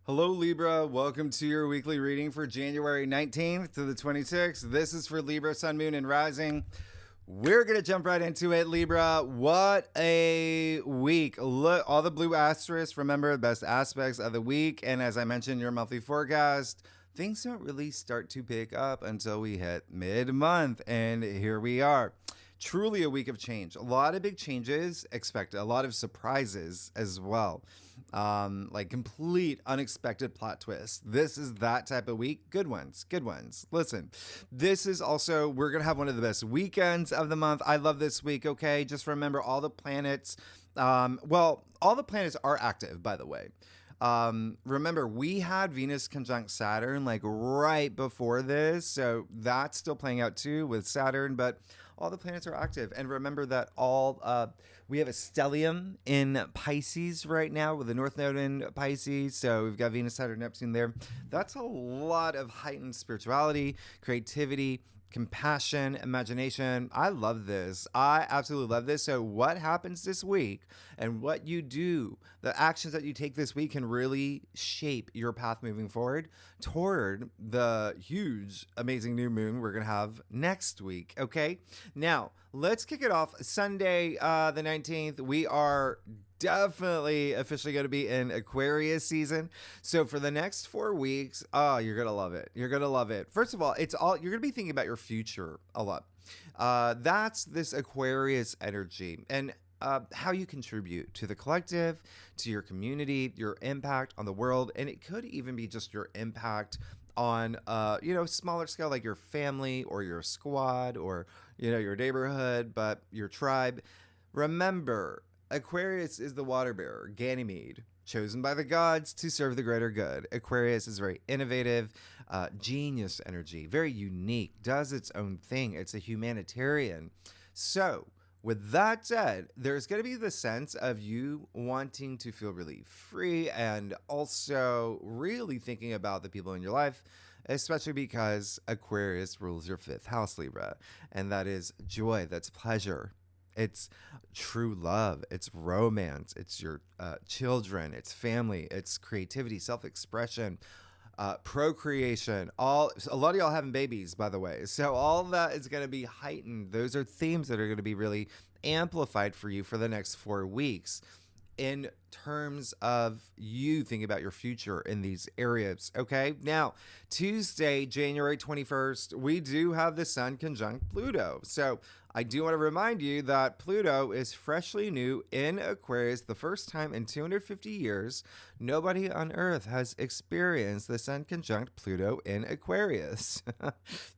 Hello, Libra. Welcome to your weekly reading for January 19th to the 26th. This is for Libra, Sun, Moon, and Rising. We're going to jump right into it, Libra. What a week. Look, all the blue asterisks, remember, the best aspects of the week. And as I mentioned, your monthly forecast, things don't really start to pick up until we hit mid-month. And here we are. Truly a week of change. A lot of big changes expected, a lot of surprises as well. Like complete unexpected plot twists. This is that type of week. Good ones, good ones. Listen, this is also, we're going to have one of the best weekends of the month. I love this week, okay? Just remember all the planets. All the planets are active, by the way. Remember, we had Venus conjunct Saturn like right before this. So that's still playing out too with Saturn, but all the planets are active. And remember that we have a stellium in Pisces right now with the North Node in Pisces. So we've got Venus, Saturn, Neptune there. That's a lot of heightened spirituality, creativity, compassion, imagination. I love this. I absolutely love this. So what happens this week and what you do, the actions that you take this week can really shape your path moving forward toward the huge, amazing new moon we're going to have next week. Okay. Now let's kick it off. Sunday, the 19th, we are definitely officially going to be in Aquarius season. So for the next 4 weeks, you're going to love it. You're going to love it. First of all, you're going to be thinking about your future a lot. That's this Aquarius energy and how you contribute to the collective, to your community, your impact on the world. And it could even be just your impact on, smaller scale, like your family or your squad or, your neighborhood, but your tribe. Remember, Aquarius is the water bearer, Ganymede, chosen by the gods to serve the greater good. Aquarius is very innovative, genius energy, very unique, does its own thing. It's a humanitarian. So, with that said, there's going to be the sense of you wanting to feel really free and also really thinking about the people in your life, especially because Aquarius rules your fifth house, Libra, and that is joy, that's pleasure. It's true love. It's romance. It's your children. It's family. It's creativity, self-expression, procreation. A lot of y'all having babies, by the way. So all that is going to be heightened. Those are themes that are going to be really amplified for you for the next 4 weeks in terms of you thinking about your future in these areas. Okay. Now, Tuesday, January 21st, we do have the Sun conjunct Pluto. So I do want to remind you that Pluto is freshly new in Aquarius, the first time in 250 years. Nobody on Earth has experienced the Sun conjunct Pluto in Aquarius.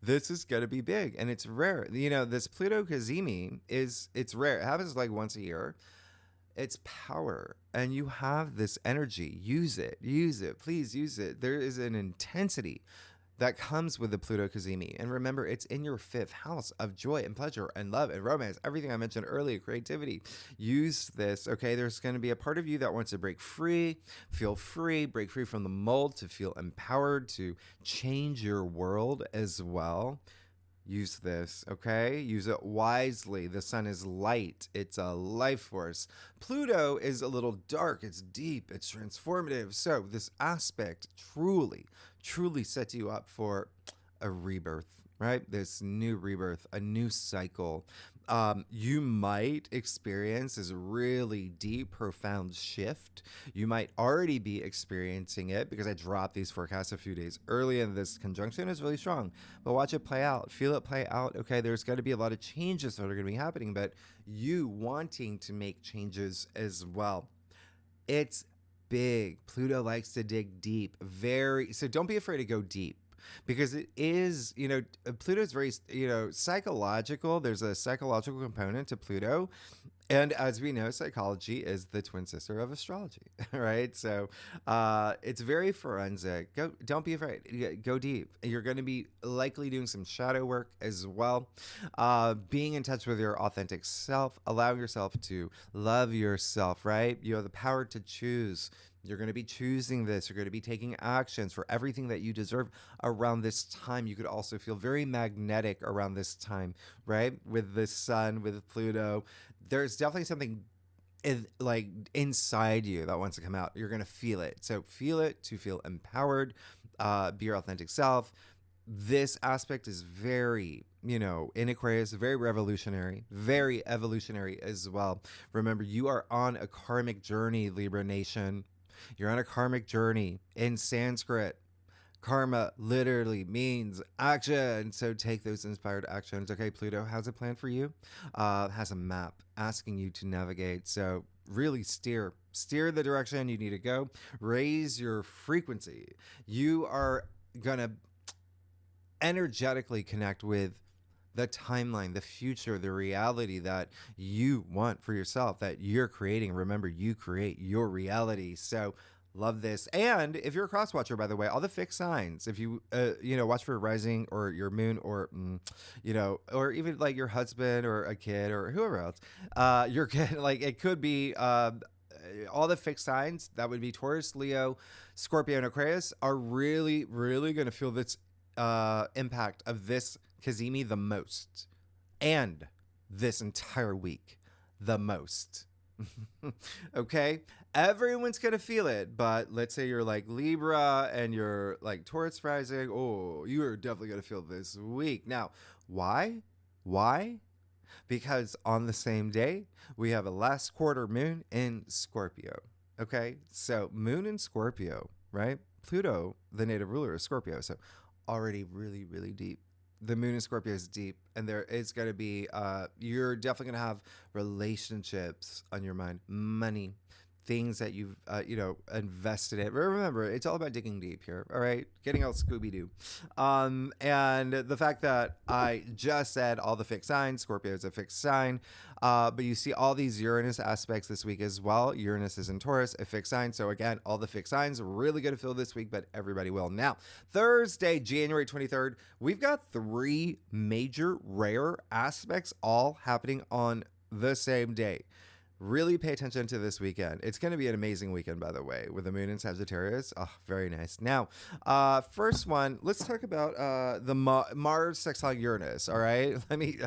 This is going to be big and it's rare. This Pluto cazimi it's rare. It happens like once a year. It's power and you have this energy. Use it, please use it. There is an intensity that comes with the Pluto cazimi. And remember, it's in your fifth house of joy and pleasure and love and romance. Everything I mentioned earlier, creativity. Use this, okay? There's going to be a part of you that wants to break free, break free from the mold, to feel empowered, to change your world as well. Use this, okay? Use it wisely. The sun is light. It's a life force. Pluto is a little dark. It's deep. It's transformative. So this aspect truly sets you up for a rebirth, right? This new rebirth, a new cycle. You might experience this really deep, profound shift. You might already be experiencing it because I dropped these forecasts a few days early and this conjunction is really strong. But watch it play out. Feel it play out. Okay, there's going to be a lot of changes that are going to be happening, but you wanting to make changes as well. It's big. Pluto likes to dig deep. So don't be afraid to go deep. Because it is, Pluto is very, psychological. There's a psychological component to Pluto. And as we know, psychology is the twin sister of astrology, right? So it's very forensic. Don't be afraid. Go deep. You're going to be likely doing some shadow work as well. Being in touch with your authentic self, allowing yourself to love yourself, right? You have the power to choose. You're going to be choosing this. You're going to be taking actions for everything that you deserve around this time. You could also feel very magnetic around this time, right? With the sun, with Pluto. There's definitely something like inside you that wants to come out. You're going to feel it. So feel it to feel empowered, be your authentic self. This aspect is very, in Aquarius, very revolutionary, very evolutionary as well. Remember, you are on a karmic journey, Libra Nation. You're on a karmic journey. In Sanskrit, karma literally means action. So take those inspired actions. Okay, Pluto has a plan for you, has a map asking you to navigate. So really steer the direction you need to go. Raise your frequency. You are going to energetically connect with the timeline, the future, the reality that you want for yourself, that you're creating. Remember, you create your reality. So love this. And if you're a cross watcher, by the way, all the fixed signs, if you, watch for rising or your moon or, or even like your husband or a kid or whoever else, your kid, like it could be, all the fixed signs, that would be Taurus, Leo, Scorpio, and Aquarius, are really, really going to feel this impact of this Kazemi the most, and this entire week the most. Okay, everyone's gonna feel it, but let's say you're like Libra and you're like Taurus rising. Oh, you are definitely gonna feel this week. Now, why? Because on the same day we have a last quarter moon in Scorpio. Okay, so moon in Scorpio, right? Pluto, the native ruler, is Scorpio, so already really, really deep. The moon in Scorpio is deep, and there is going to be, you're definitely going to have relationships on your mind, money, things that you've, invested in. Remember, it's all about digging deep here, all right? Getting out Scooby-Doo. And the fact that I just said all the fixed signs, Scorpio is a fixed sign, but you see all these Uranus aspects this week as well. Uranus is in Taurus, a fixed sign. So again, all the fixed signs are really going to feel this week, but everybody will. Now, Thursday, January 23rd, we've got 3 major rare aspects all happening on the same day. Really pay attention to this weekend. It's going to be an amazing weekend, by the way, with the moon in Sagittarius. Oh, very nice. Now, first one, let's talk about the Mars sextile Uranus. All right, let me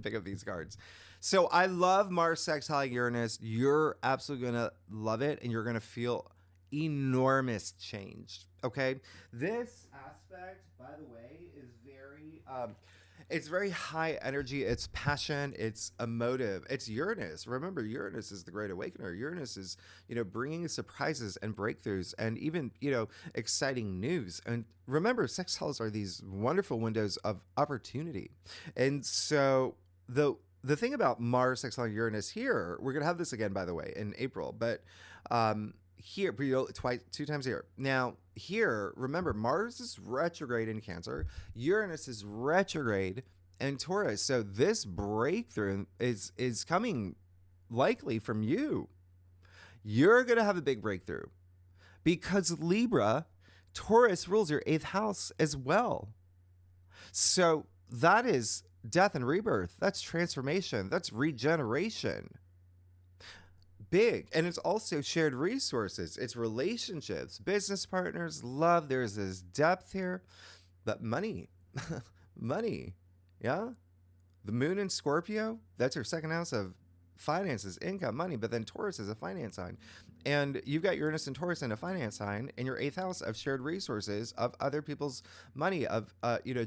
pick up these cards. So I love Mars sextile Uranus. You're absolutely going to love it, and you're going to feel enormous change. Okay, this aspect, by the way, is very it's very high energy. It's passion. It's emotive. It's Uranus. Remember, Uranus is the great awakener. Uranus is, bringing surprises and breakthroughs and even, exciting news. And remember, sextiles are these wonderful windows of opportunity. And so the thing about Mars sextile Uranus here, we're going to have this again, by the way, in April, but here, two times a year. Now, here, remember, Mars is retrograde in Cancer. Uranus is retrograde in Taurus. So this breakthrough is coming likely from you. You're going to have a big breakthrough because Libra, Taurus rules your 8th house as well. So that is death and rebirth. That's transformation. That's regeneration. Big. And it's also shared resources. It's relationships, business partners, love. There's this depth here. But money. Money. Yeah. The moon in Scorpio, that's your 2nd house of finances, income, money. But then Taurus is a finance sign. And you've got Uranus and Taurus in a finance sign in your 8th house of shared resources, of other people's money, of,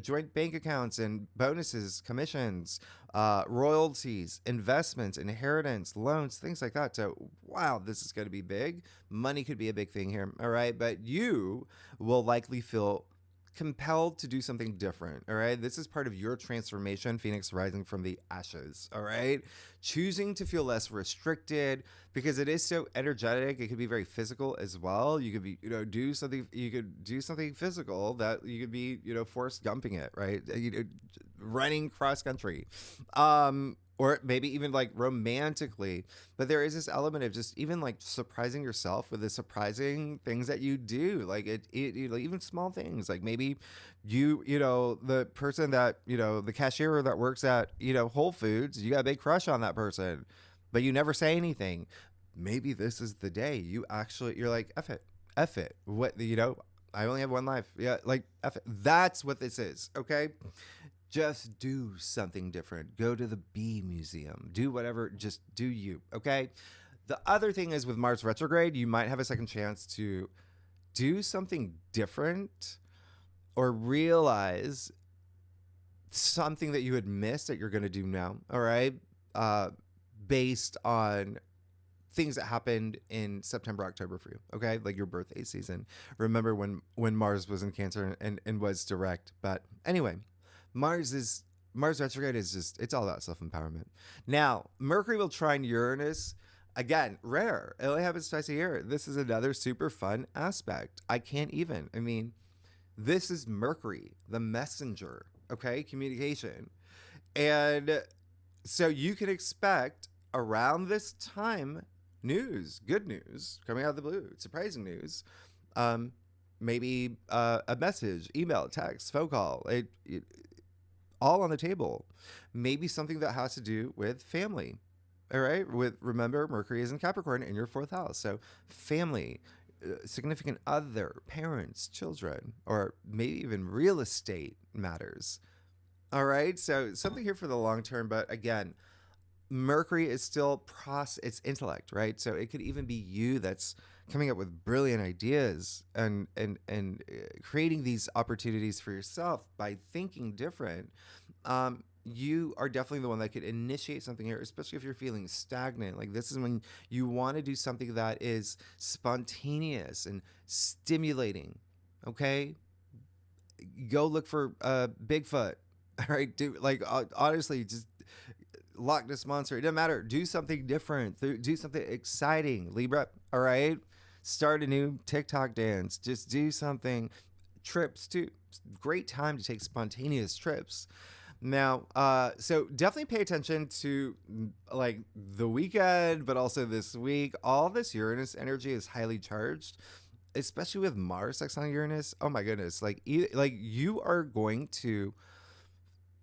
joint bank accounts and bonuses, commissions, royalties, investments, inheritance, loans, things like that. So, wow, this is going to be big. Money could be a big thing here. All right. But you will likely feel compelled to do something different. All right. This is part of your transformation, Phoenix rising from the ashes. All right. Choosing to feel less restricted because it is so energetic. It could be very physical as well. You could be, do something physical that you could be, Forrest Gumping it, right? Running cross country. Or maybe even like romantically, but there is this element of just even like surprising yourself with the surprising things that you do. Like even small things, like maybe the person that, the cashier that works at, Whole Foods, you got a big crush on that person, but you never say anything. Maybe this is the day you're like, F it. What, I only have one life. Yeah. Like, F it. That's what this is. Okay. Just do something different. Go to the bee museum. Do whatever. Just do you. Okay. The other thing is with Mars retrograde, you might have a second chance to do something different or realize something that you had missed that you're going to do now. All right. Based on things that happened in September, October for you. Okay. Like your birthday season. Remember when Mars was in Cancer and was direct. But anyway, Mars retrograde is just, it's all about self-empowerment. Now, Mercury will trine Uranus. Again, rare. It only happens twice a year. This is another super fun aspect. I mean, this is Mercury, the messenger, okay? Communication. And so you can expect around this time news, good news coming out of the blue, surprising news. Maybe a message, email, text, phone call, all on the table. Maybe something that has to do with family. All right. Remember, Mercury is in Capricorn in your 4th house. So family, significant other, parents, children, or maybe even real estate matters. All right. So something here for the long term. But again, Mercury is still it's intellect, right? So it could even be you that's coming up with brilliant ideas and creating these opportunities for yourself by thinking different. You are definitely the one that could initiate something here, especially if you're feeling stagnant. Like this is when you want to do something that is spontaneous and stimulating. Okay, go look for Bigfoot. All right, honestly, just Loch Ness monster. It doesn't matter. Do something different. Do something exciting, Libra. All right, start a new TikTok dance. Just do something. Trips too. Great time to take spontaneous trips. Now, so definitely pay attention to like the weekend, but also this week. All this Uranus energy is highly charged, especially with Mars sextile Uranus. Oh my goodness! Like you are going to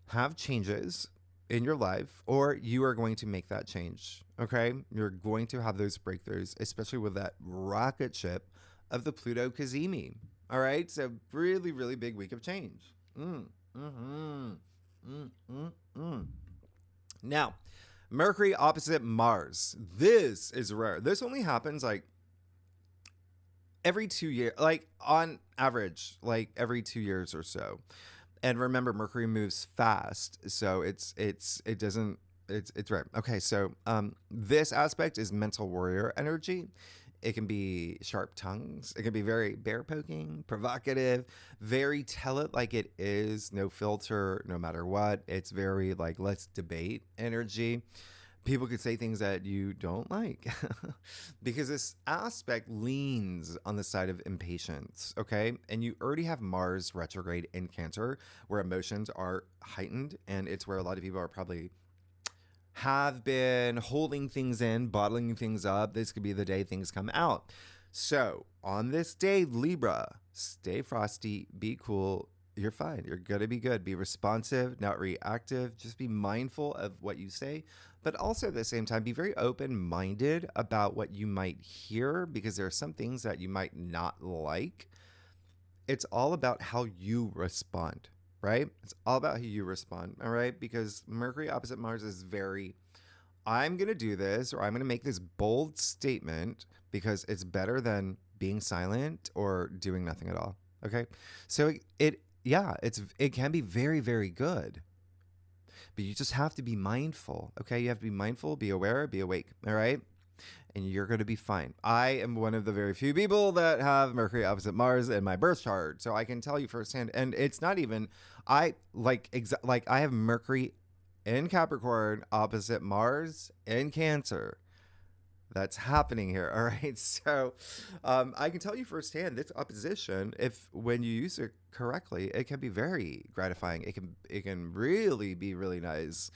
have changes in your life, or you are going to make that change. Okay, you're going to have those breakthroughs, especially with that rocket ship of the Pluto Cazimi. All right, so really, really big week of change. Now, Mercury opposite Mars. This is rare. This only happens like every 2 years, like on average, like every 2 years or so. And remember, Mercury moves fast, so it's rare. Okay, so this aspect is mental warrior energy. It can be sharp tongues. It can be very bear poking, provocative, very tell it like it is, no filter, no matter what. It's very like, let's debate energy. People could say things that you don't like because this aspect leans on the side of impatience, okay? And you already have Mars retrograde in Cancer where emotions are heightened, and it's where a lot of people are probably have been holding things in, bottling things up. This could be the day things come out. So on this day, Libra, stay frosty, be cool. You're fine. You're going to be good. Be responsive, not reactive. Just be mindful of what you say, but also at the same time, be very open-minded about what you might hear, because there are some things that you might not like. It's all about how you respond, right? It's all about how you respond, all right? Because Mercury opposite Mars is very, I'm going to do this, or I'm going to make this bold statement because it's better than being silent or doing nothing at all, okay? So it can be very, very good. But you just have to be mindful, okay? You have to be mindful, be aware, be awake, all right? And you're going to be fine. I am one of the very few people that have Mercury opposite Mars in my birth chart, so I can tell you firsthand. And it's not even, I have Mercury in Capricorn opposite Mars in Cancer. That's happening here, all right? So I can tell you firsthand, this opposition, if when you use it correctly, it can be very gratifying. It can really be really nice,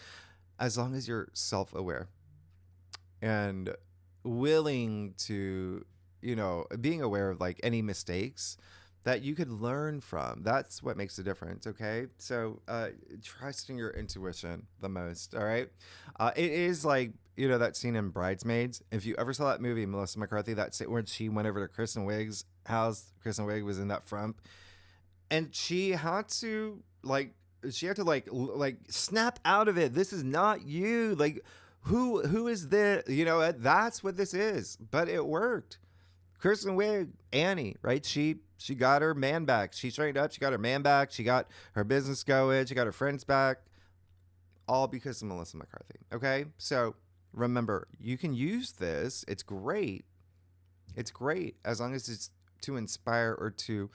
as long as you're self-aware and willing to, being aware of like any mistakes that you could learn from. That's what makes the difference, okay? So trusting your intuition the most, all right? It is like, that scene in Bridesmaids. If you ever saw that movie, Melissa McCarthy, when she went over to Kristen Wiig's house, Kristen Wiig was in that front, and she had to snap out of it. This is not you. Like, Who is this? That's what this is. But it worked. Kristen Wiig, Annie, right? She got her man back. She straightened up. She got her man back. She got her business going. She got her friends back. All because of Melissa McCarthy. Okay? So remember, you can use this. It's great. It's great as long as it's to inspire or to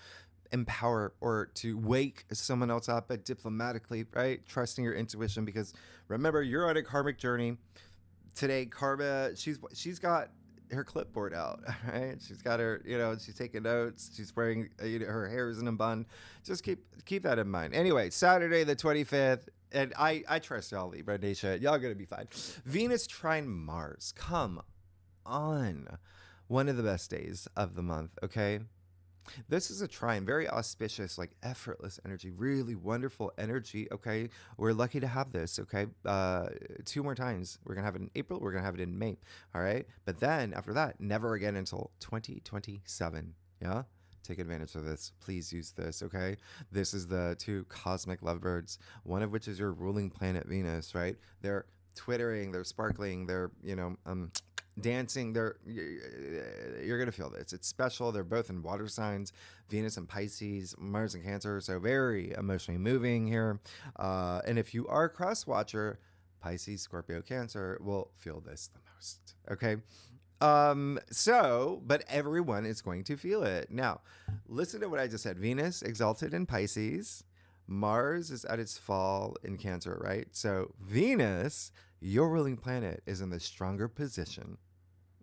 empower or to wake someone else up, but diplomatically, right? Trusting your intuition, because remember, you're on a karmic journey. Today, Karma, she's got her clipboard out, right? She's got her, she's taking notes. She's wearing, her hair is in a bun. Just keep that in mind. Anyway, Saturday the 25th, and I trust y'all, Libra Nation. Y'all gonna be fine. Venus trine Mars. Come on. One of the best days of the month, okay? This is a trine, very auspicious, like effortless energy, really wonderful energy, okay? We're lucky to have this, okay? 2 more times. We're going to have it in April. We're going to have it in May, all right? But then after that, never again until 2027, yeah? Take advantage of this. Please use this, okay? This is the 2 cosmic lovebirds, one of which is your ruling planet Venus, right? They're twittering, they're sparkling, they're, dancing. You're gonna feel this. It's special. They're both in water signs, Venus and Pisces, Mars and Cancer, so very emotionally moving here. And if you are a cross watcher, Pisces, Scorpio, Cancer will feel this the most, okay? But everyone is going to feel it. Now, listen to what I just said. Venus exalted in Pisces, Mars is at its fall in Cancer, right? So Venus, your ruling planet, is in the stronger position.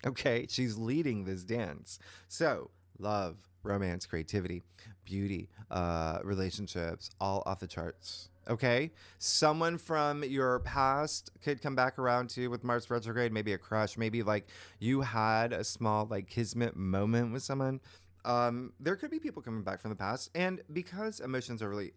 Okay, she's leading this dance. So love, romance, creativity, beauty, relationships, all off the charts. Okay, someone from your past could come back around to you with Mars retrograde. Maybe a crush. Maybe like you had a small like kismet moment with someone. There could be people coming back from the past, and because emotions are really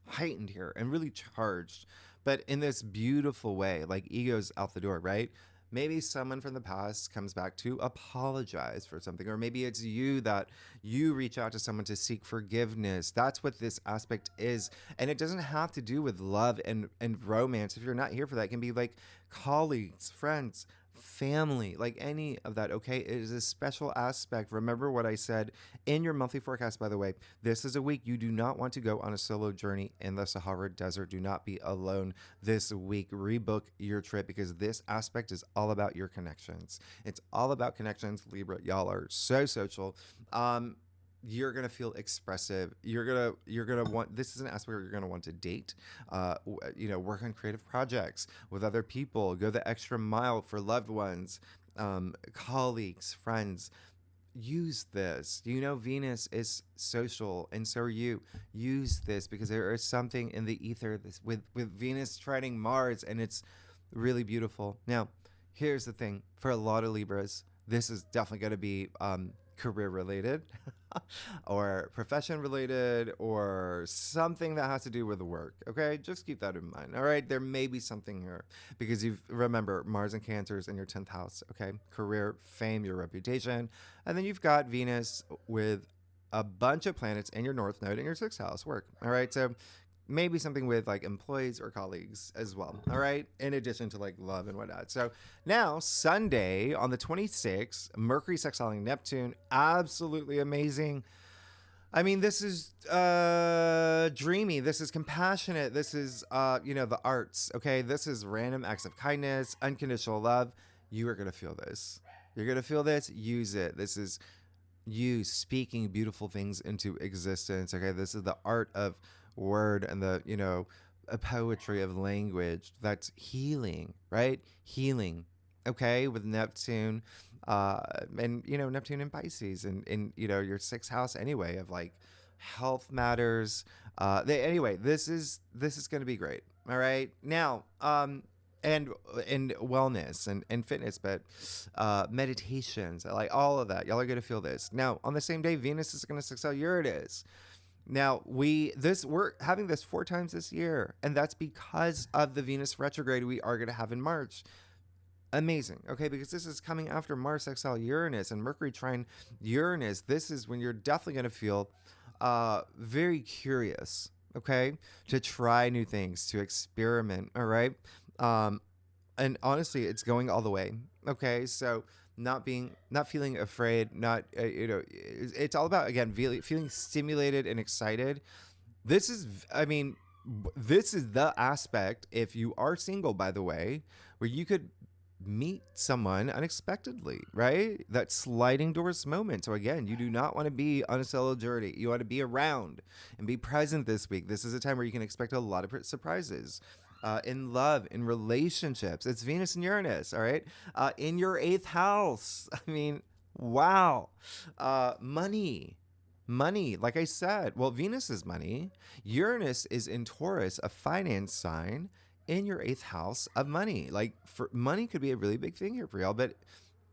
heightened here and really charged, but in this beautiful way, like ego's out the door, right? Maybe someone from the past comes back to apologize for something, or maybe it's you that you reach out to someone to seek forgiveness. That's what this aspect is. And it doesn't have to do with love and romance. If you're not here for that, it can be like colleagues, friends, family, like any of that, okay? It is a special aspect. Remember what I said in your monthly forecast, by the way. This is a week you do not want to go on a solo journey in the Sahara Desert. Do not be alone this week. Rebook your trip, because this aspect is all about your connections. It's all about connections. Libra, y'all are so social. You're gonna feel expressive. You're gonna want. This is an aspect where you're gonna want to date. Work on creative projects with other people. Go the extra mile for loved ones, colleagues, friends. Use this. Venus is social, and so are you. Use this, because there is something in the ether with Venus trining Mars, and it's really beautiful. Now, here's the thing: for a lot of Libras, this is definitely going to be career related or profession related, or something that has to do with the work. Okay, just keep that in mind. All right, there may be something here, because remember Mars and Cancer is in your 10th house. Okay, career, fame, your reputation, and then you've got Venus with a bunch of planets in your north node in your 6th house, work. All right, so maybe something with like employees or colleagues as well. All right. In addition to like love and whatnot. So now Sunday on the 26th, Mercury sextiling Neptune. Absolutely amazing. I mean, this is dreamy. This is compassionate. This is, the arts. Okay. This is random acts of kindness, unconditional love. You are going to feel this. You're going to feel this. Use it. This is you speaking beautiful things into existence. Okay. This is the art of word and the a poetry of language that's healing, right? Healing, okay, with Neptune, and Neptune in Pisces, and in your 6th house anyway, of like health matters. This is going to be great. All right, now and wellness and fitness, but meditations, like all of that, y'all are going to feel this. Now on the same day, Venus is going to sextile Uranus. Now, we're having this 4 times this year, and that's because of the Venus retrograde we are going to have in March. Amazing, okay, because this is coming after Mars sextile Uranus and Mercury trine Uranus. This is when you're definitely going to feel very curious, okay, to try new things, to experiment, all right? and honestly, it's going all the way. Okay, so not feeling afraid, not it's all about, again, feeling stimulated and excited. This is, I mean, this is the aspect, if you are single, by the way, where you could meet someone unexpectedly, right? That sliding doors moment. So again, you do not want to be unsolidary. You want to be around and be present this week. This is a time where you can expect a lot of surprises. In love, in relationships, it's Venus and Uranus, all right? In your eighth house. I mean, wow. Money, like I said, well, Venus is money. Uranus is in Taurus, a finance sign, in your eighth house of money. Like, for money could be a really big thing here for y'all, but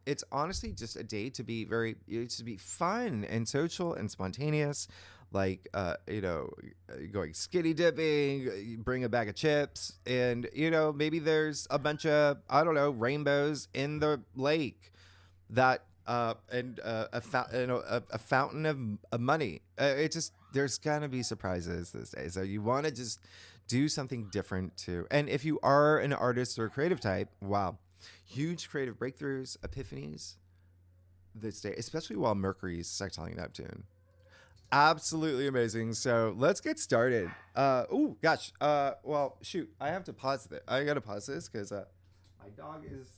it's honestly just a day to be to be fun and social and spontaneous. Like, going skinny dipping, bring a bag of chips, and, maybe there's a bunch of, I don't know, rainbows in the lake that and a fountain of money. It just, there's gonna be surprises this day, so you want to just do something different too. And if you are an artist or a creative type, wow, huge creative breakthroughs, epiphanies this day, especially while Mercury's sextiling Neptune. Absolutely amazing. So let's get started. Oh gosh. Well, shoot, I have to pause it. I gotta pause this because my dog is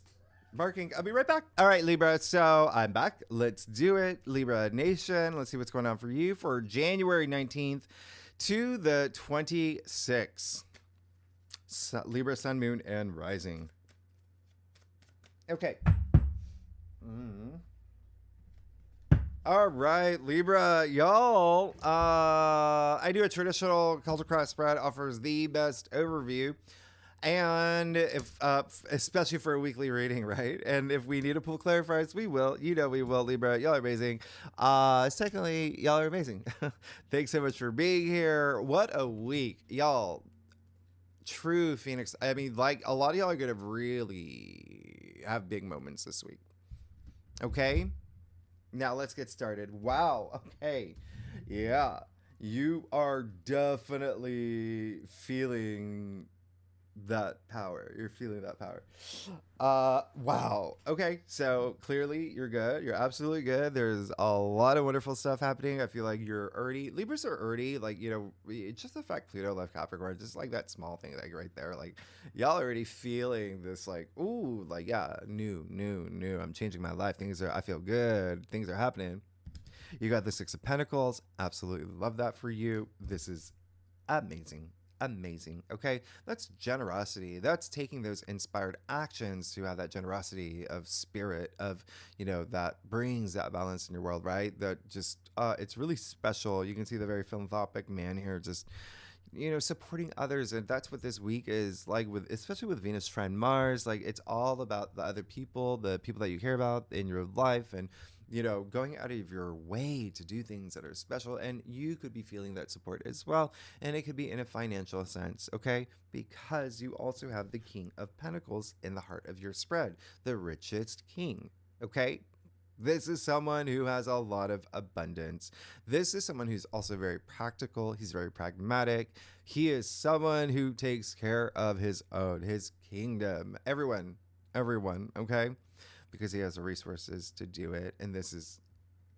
barking. I'll be right back. All right, Libra. So I'm back. Let's do it. Libra Nation. Let's see what's going on for you for January 19th to the 26th. Libra, Sun, Moon, and Rising. Okay. All right, Libra, y'all. I do a traditional culture cross spread, offers the best overview. And if, especially for a weekly reading, right? And if we need to pull clarifiers, we will. We will, Libra. Y'all are amazing. Secondly, y'all are amazing. Thanks so much for being here. What a week, y'all. True Phoenix. I mean, like, a lot of y'all are going to really have big moments this week. Okay? Now let's get started. Wow. Okay. Yeah. You are definitely feeling that power. You're feeling that power. Wow. Okay. So clearly you're good. You're absolutely good. There's a lot of wonderful stuff happening. I feel like you're early. Libras are early. Like, it's just the fact Pluto left Capricorn, just like that small thing, like right there. Like, y'all already feeling this, like, ooh, like, yeah, new. I'm changing my life. I feel good. Things are happening. You got the Six of Pentacles. Absolutely love that for you. This is amazing. Okay, that's generosity. That's taking those inspired actions to have that generosity of spirit, of, that brings that balance in your world, right? That just, it's really special. You can see the very philanthropic man here, just, supporting others. And that's what this week is like, especially with Venus trine Mars. Like, it's all about the other people, the people that you care about in your life, and going out of your way to do things that are special. And you could be feeling that support as well. And it could be in a financial sense, okay? Because you also have the King of Pentacles in the heart of your spread, the richest king, okay? This is someone who has a lot of abundance. This is someone who's also very practical. He's very pragmatic. He is someone who takes care of his own, his kingdom. Everyone, okay? Because he has the resources to do it. And this is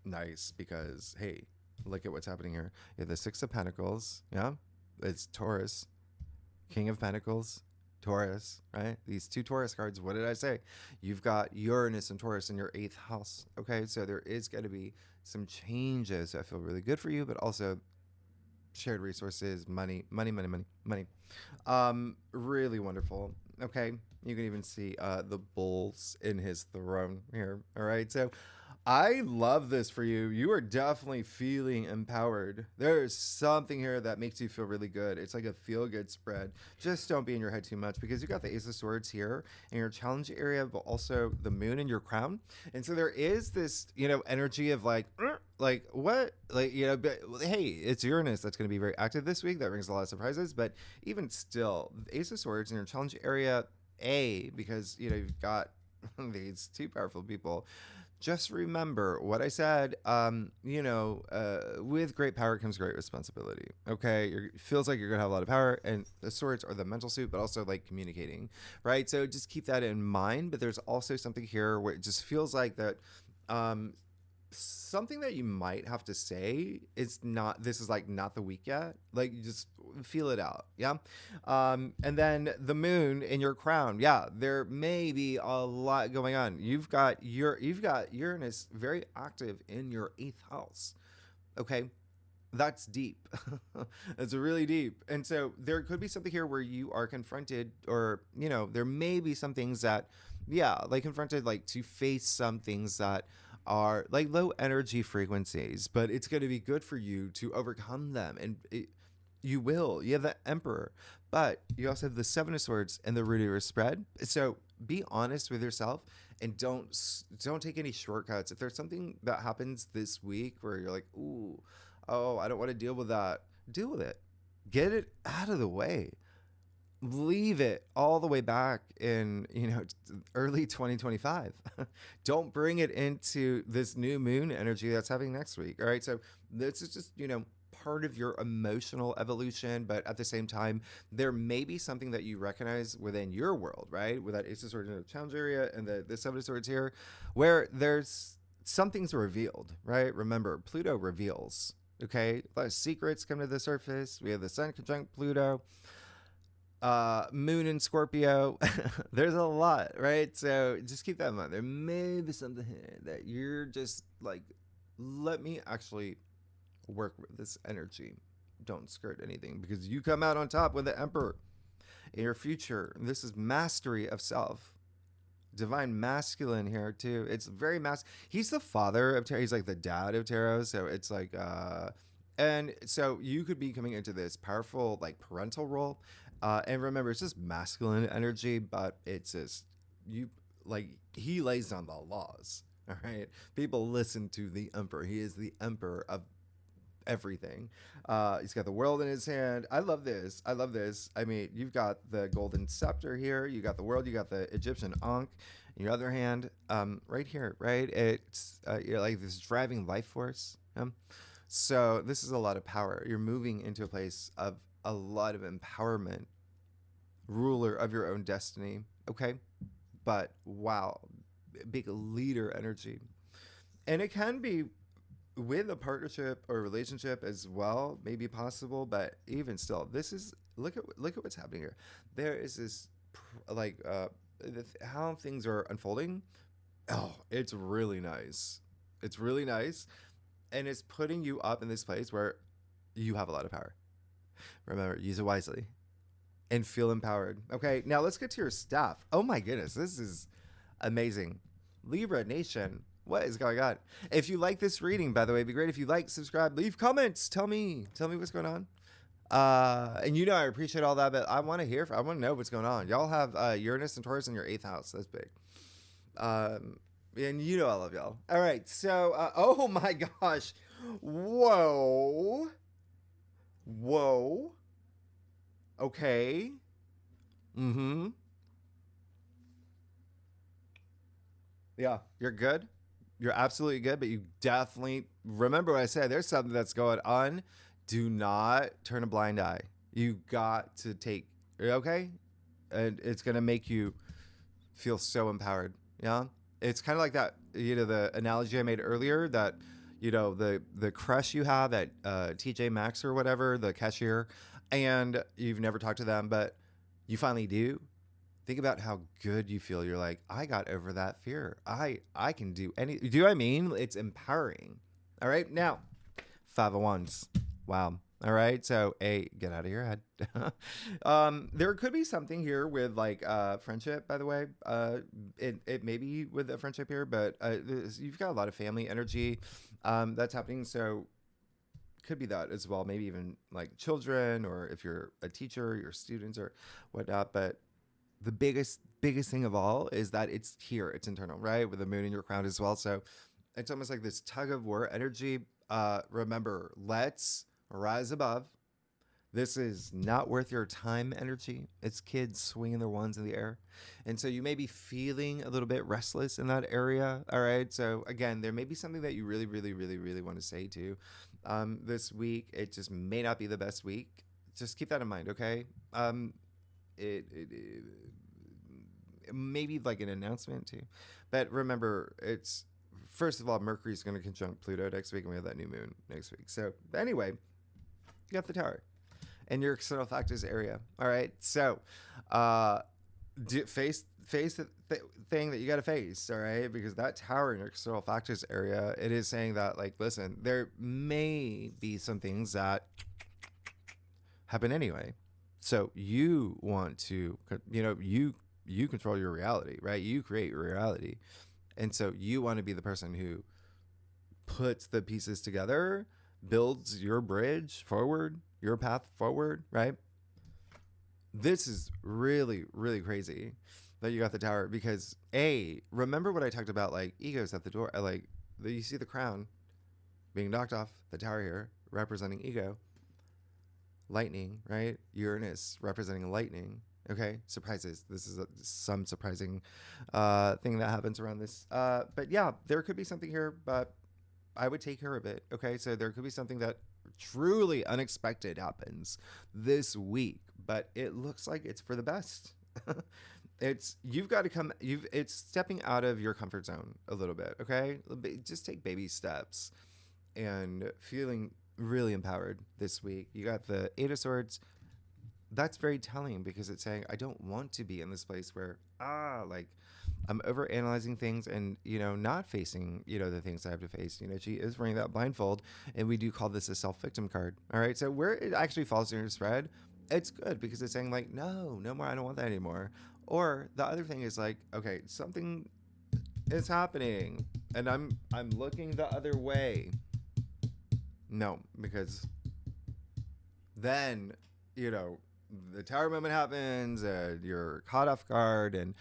nice because, hey, look at what's happening here. You have the Six of Pentacles. Yeah, it's Taurus. King of Pentacles, Taurus, right? These two Taurus cards, what did I say? You've got Uranus and Taurus in your eighth house. Okay, so there is going to be some changes that feel really good for you, but also shared resources, money. Really wonderful. Okay, you can even see the bulls in his throne here. All right, so I love this for you. You are definitely feeling empowered. There's something here that makes you feel really good. It's like a feel-good spread. Just don't be in your head too much, because you got the Ace of Swords here in your challenge area, but also the moon in your crown. And so there is this, energy of like what? Like, but, hey, it's Uranus that's going to be very active this week. That brings a lot of surprises. But even still, the Ace of Swords in your challenge area, because, you've got these two powerful people just remember what I said. With great power comes great responsibility. Okay, it feels like you're gonna have a lot of power, and the swords are the mental suit, but also like communicating, right? So just keep that in mind. But there's also something here where it just feels like that. Um, Something that you might have to say is not, this is like not the week yet, like you just feel it out. Yeah. And then the moon in your crown, yeah, there may be a lot going on. You've got Uranus very active in your 8th house. Okay, that's deep. That's really deep. And so there could be something here where you are confronted, or there may be some things that, yeah, like confronted, like to face some things that are like low energy frequencies, but it's going to be good for you to overcome them. And you will. You have the Emperor, but you also have the Seven of Swords and the root of your spread. So be honest with yourself, and don't take any shortcuts. If there's something that happens this week where you're like, ooh, oh, I don't want to deal with that, deal with it. Get it out of the way. Leave it all the way back in early 2025. Don't bring it into this new moon energy that's happening next week. All right, so this is just part of your emotional evolution, but at the same time there may be something that you recognize within your world, right, with that Ace of Swords in the challenge area and the Seven of Swords here, where there's something's revealed, right? Remember, Pluto reveals. Okay, a lot of secrets come to the surface. We have the Sun conjunct Pluto, moon in Scorpio. There's a lot, right? So just keep that in mind. There may be something here that you're just like, let me actually work with this energy. Don't skirt anything, because you come out on top with the Emperor in your future. This is mastery of self. Divine masculine here too. It's very he's the father of tarot. He's like the dad of tarot. So it's like and so you could be coming into this powerful like parental role. And remember, it's just masculine energy, but it's just he lays down the laws. All right. People listen to the Emperor. He is the Emperor of everything. He's got the world in his hand. I love this. I mean, you've got the golden scepter here. You got the world. You got the Egyptian Ankh. In your other hand, right here, right? It's like this driving life force. So this is a lot of power. You're moving into a place of a lot of empowerment, ruler of your own destiny. Okay, but wow, big leader energy, and it can be with a partnership or relationship as well, maybe possible, but even still, this is look at what's happening here. There is this how things are unfolding. Oh, it's really nice. It's really nice, and it's putting you up in this place where you have a lot of power. Remember, use it wisely and feel empowered. Okay, now let's get to your staff. Oh my goodness, this is amazing. Libra Nation, what is going on? If you like this reading, by the way, it'd be great if you like, subscribe, leave comments. Tell me what's going on. And I appreciate all that, but I want to know what's going on. Y'all have Uranus and Taurus in your 8th house. That's big. And I love y'all. All right, so oh my gosh, whoa. Okay. Yeah, you're good. You're absolutely good, but you definitely remember what I said. There's something that's going on. Do not turn a blind eye. You got to take, okay? And it's going to make you feel so empowered. Yeah. It's kind of like that, the analogy I made earlier that, the crush you have at TJ Maxx or whatever, the cashier, and you've never talked to them, but you finally do. Think about how good you feel. You're like, I got over that fear. I can do any. Do you know what I mean? It's empowering. All right. Now, 5 of Wands. Wow. All right. So, get out of your head. There could be something here with like friendship, by the way. It may be with a friendship here, but you've got a lot of family energy that's happening. So could be that as well. Maybe even like children, or if you're a teacher, your students or whatnot. But the biggest thing of all is that it's here. It's internal, right? With the moon in your crown as well. So it's almost like this tug of war energy. Remember, let's rise above This is not worth your time energy. It's kids swinging their wands in the air. And so you may be feeling a little bit restless in that area. All right. So again, there may be something that you really, really, really, really want to say to this week. It just may not be the best week. Just keep that in mind. Okay. It maybe like an announcement too. But remember, it's first of all, Mercury's going to conjunct Pluto next week, and we have that new moon next week. So anyway, you have the tower and your external factors area. All right. So face the thing that you got to face. All right. Because that tower in your external factors area, it is saying that, like, listen, there may be some things that happen anyway. So you want to, you control your reality, right? You create your reality. And so you want to be the person who puts the pieces together, builds your bridge forward, your path forward, right? This is really, really crazy that you got the tower because remember what I talked about, like egos at the door, like you see the crown being knocked off the tower here, representing ego, lightning, right? Uranus representing lightning. Okay, surprises. This is some surprising thing that happens around this. But yeah, there could be something here, but I would take care of it. Okay, so there could be something that truly unexpected happens this week, but it looks like it's for the best. You've got to come. It's stepping out of your comfort zone a little bit. Okay, just take baby steps and feeling really empowered this week. You got the Eight of Swords. That's very telling because it's saying, I don't want to be in this place where, like I'm over analyzing things and, not facing, the things I have to face. She is wearing that blindfold, and we do call this a self-victim card. All right. So where it actually falls in your spread, it's good because it's saying like, no more. I don't want that anymore. Or the other thing is like, okay, something is happening and I'm looking the other way. No, because then, the tower moment happens, you're caught off guard, and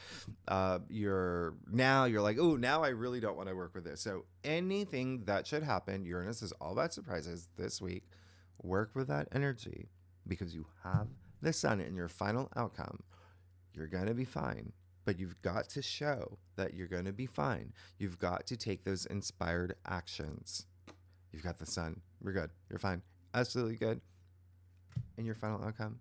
you're like, oh, now I really don't want to work with this. So anything that should happen, Uranus is all about surprises this week. Work with that energy because you have the sun in your final outcome. You're going to be fine, but you've got to show that you're going to be fine. You've got to take those inspired actions. You've got the sun. We're good. You're fine. Absolutely good. And your final outcome.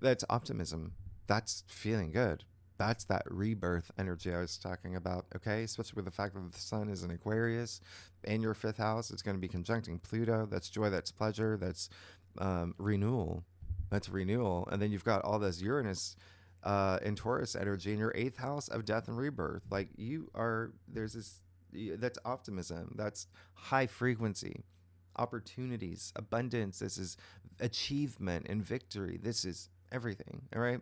That's optimism. That's feeling good. That's that rebirth energy I was talking about, okay? Especially with the fact that the sun is in Aquarius and your fifth house. It's going to be conjuncting Pluto. That's joy. That's pleasure. That's renewal. That's renewal. And then you've got all this Uranus and Taurus energy in your eighth house of death and rebirth. Like that's optimism. That's high frequency. Opportunities, abundance. This is achievement and victory. This is everything. All right,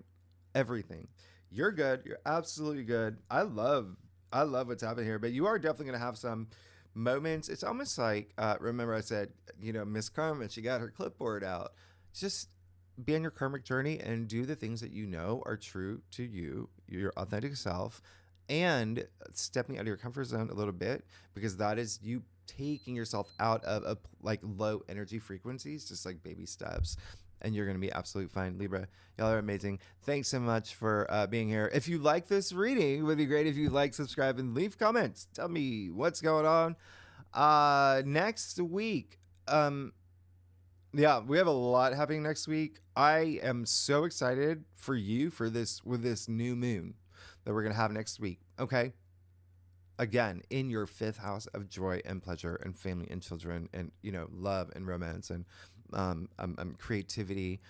everything. You're good. You're absolutely good. I love what's happening here. But you are definitely going to have some moments. It's almost like remember I said, Miss Carmen, she got her clipboard out. Just be on your karmic journey and do the things that are true to you, your authentic self, and stepping out of your comfort zone a little bit, because that is you taking yourself out of like low energy frequencies, just like baby steps, and you're going to be absolutely fine. Libra, y'all are amazing. Thanks so much for being here. If you like this reading, it would be great if you like, subscribe, and leave comments. Tell me what's going on next week. Yeah, we have a lot happening next week. I am so excited for you with this new moon that we're going to have next week. Okay. Again, in your fifth house of joy and pleasure and family and children and, love and romance and creativity,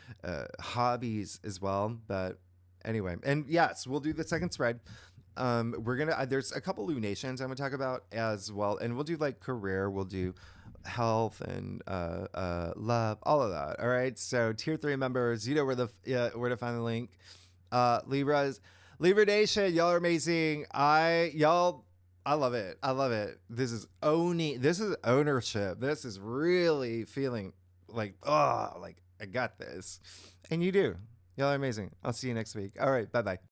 hobbies as well. But anyway, and yes, we'll do the second spread. We're going to, there's a couple lunations I'm going to talk about as well. And we'll do like career, we'll do health and love, all of that. All right. So tier 3 members, where to find the link. Libra Nation, y'all are amazing. I love it. I love it. This is ownership. This is really feeling like, like I got this. And you do. Y'all are amazing. I'll see you next week. All right. Bye-bye.